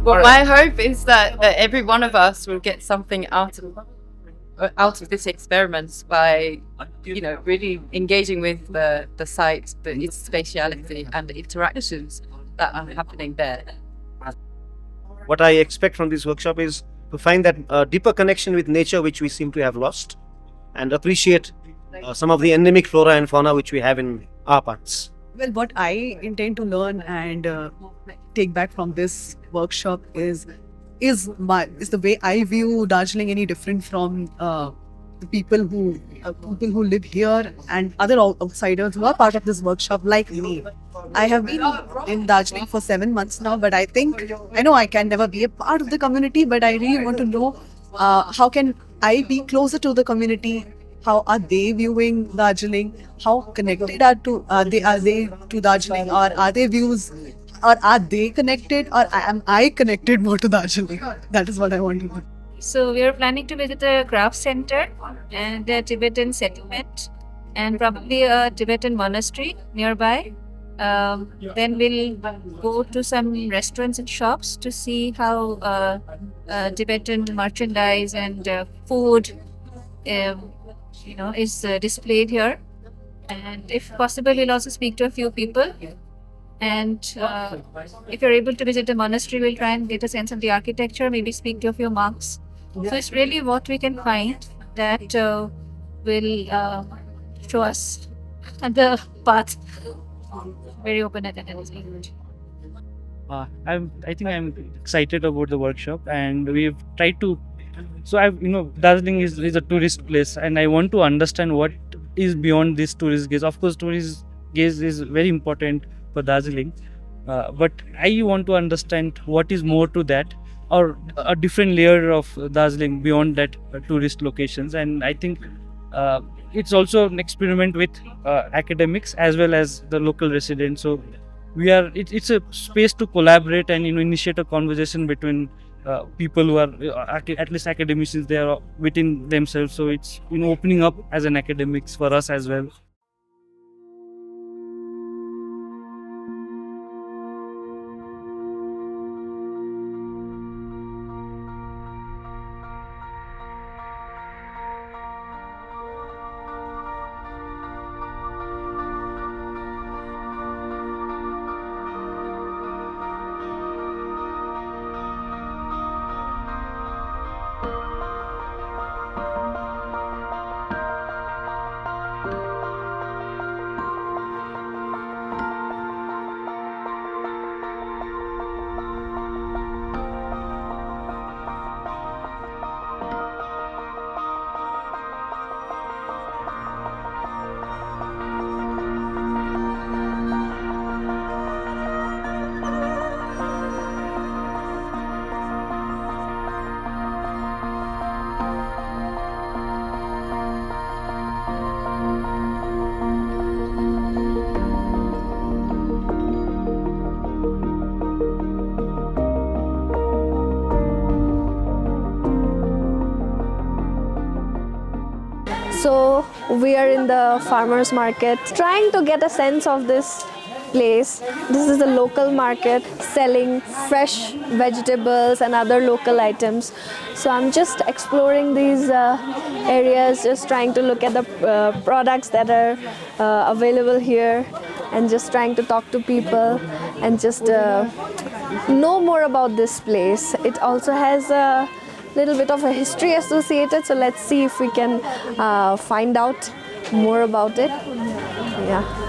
Well, my hope is that every one of us will get something out of this experiment by, really engaging with the site, its spatiality, and the interactions that are happening there. What I expect from this workshop is to find that deeper connection with nature which we seem to have lost, and appreciate some of the endemic flora and fauna which we have in our parts. Well, what I intend to learn and take back from this workshop is the way I view Darjeeling any different from the people who live here and other outsiders who are part of this workshop like me. I have been in Darjeeling for 7 months now, but I know I can never be a part of the community, but I really want to know how can I be closer to the community. How are they viewing Darjeeling? How connected are they to Darjeeling, or are their views, or are they connected, or am I connected more to Darjeeling? That is what I want to know. So we are planning to visit a craft center and a Tibetan settlement and probably a Tibetan monastery nearby. Then we'll go to some restaurants and shops to see how Tibetan merchandise and food, is displayed here. And if possible, we'll also speak to a few people. And if you're able to visit the monastery, we'll try and get a sense of the architecture, maybe speak to a few monks. So it's really what we can find that will show us the path. Very open at anything. I think I'm excited about the workshop, and we've tried to. So Darjeeling is a tourist place, and I want to understand what is beyond this tourist gaze. Of course, tourist gaze is very important for Darjeeling, but I want to understand what is more to that, or a different layer of Darjeeling beyond that tourist locations. And I think it's also an experiment with academics as well as the local residents. So it's a space to collaborate and initiate a conversation between people who are at least academicians. They are within themselves. So it's opening up as an academics for us as well. So we are in the farmers market trying to get a sense of this place. This is a local market selling fresh vegetables and other local items. So I'm just exploring these areas, just trying to look at the products that are available here, and just trying to talk to people and just know more about this place. It also has a little bit of a history associated, so let's see if we can find out more about it. Yeah.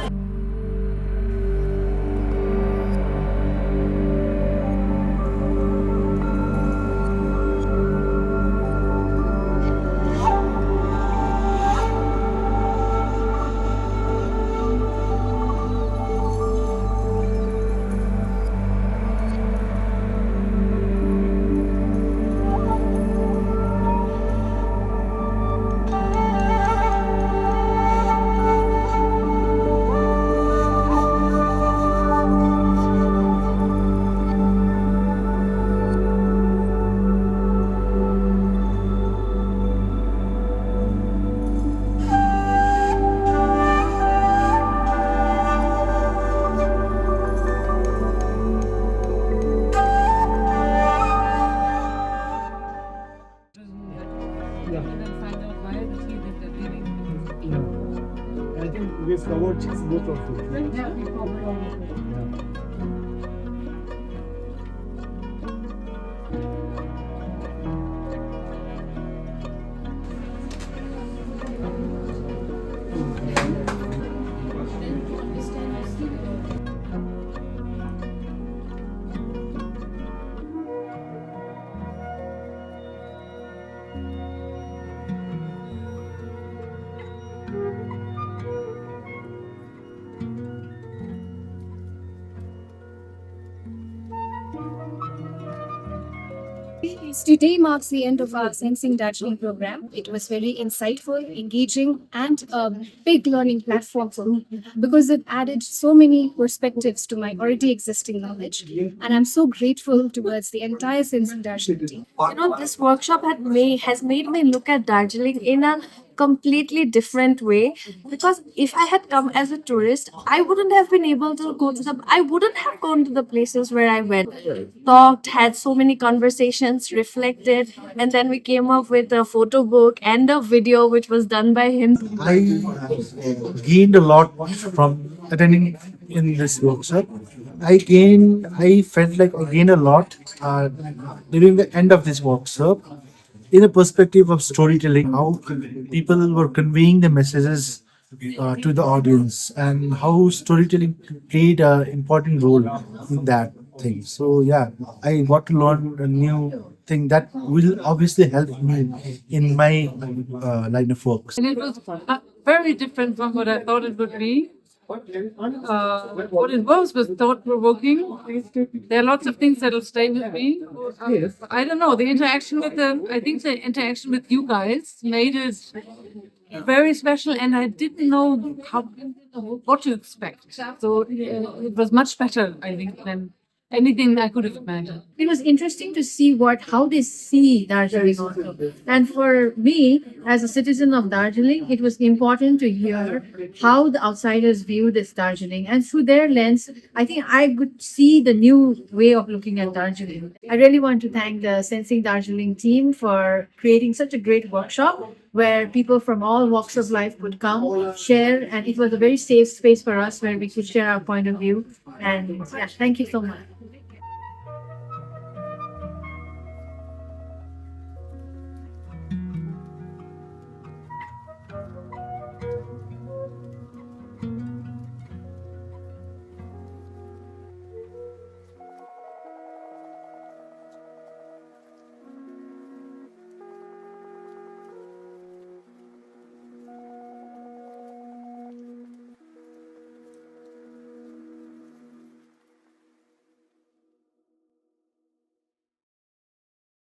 Yeah. and then find out why the tea that they're leaving. Yeah. I think we've covered both of them. Yeah, we covered all of it. Today marks the end of our Sensing Darjeeling program. It was very insightful, engaging, and a big learning platform for me because it added so many perspectives to my already existing knowledge. And I'm so grateful towards the entire Sensing Darjeeling team. This workshop has made me look at Darjeeling in a completely different way, because if I had come as a tourist, I wouldn't have been able to I wouldn't have gone to the places where I went, talked, had so many conversations, reflected, and then we came up with a photo book and a video which was done by him. I gained a lot from attending in this workshop. I felt like I gained a lot during the end of this workshop in a perspective of storytelling, how people were conveying the messages to the audience, and how storytelling played an important role in that thing. So yeah, I got to learn a new thing that will obviously help me in my line of work. And it was very different from what I thought it would be. What it was thought provoking. There are lots of things that'll stay with me. I don't know. I think the interaction with you guys made it very special, and I didn't know what to expect. So it was much better, I think, than anything I could have imagined. It was interesting to see how they see Darjeeling also. And for me, as a citizen of Darjeeling, it was important to hear how the outsiders view this Darjeeling. And through their lens, I think I could see the new way of looking at Darjeeling. I really want to thank the Sensing Darjeeling team for creating such a great workshop where people from all walks of life could come, share, and it was a very safe space for us where we could share our point of view. And yeah, thank you so much.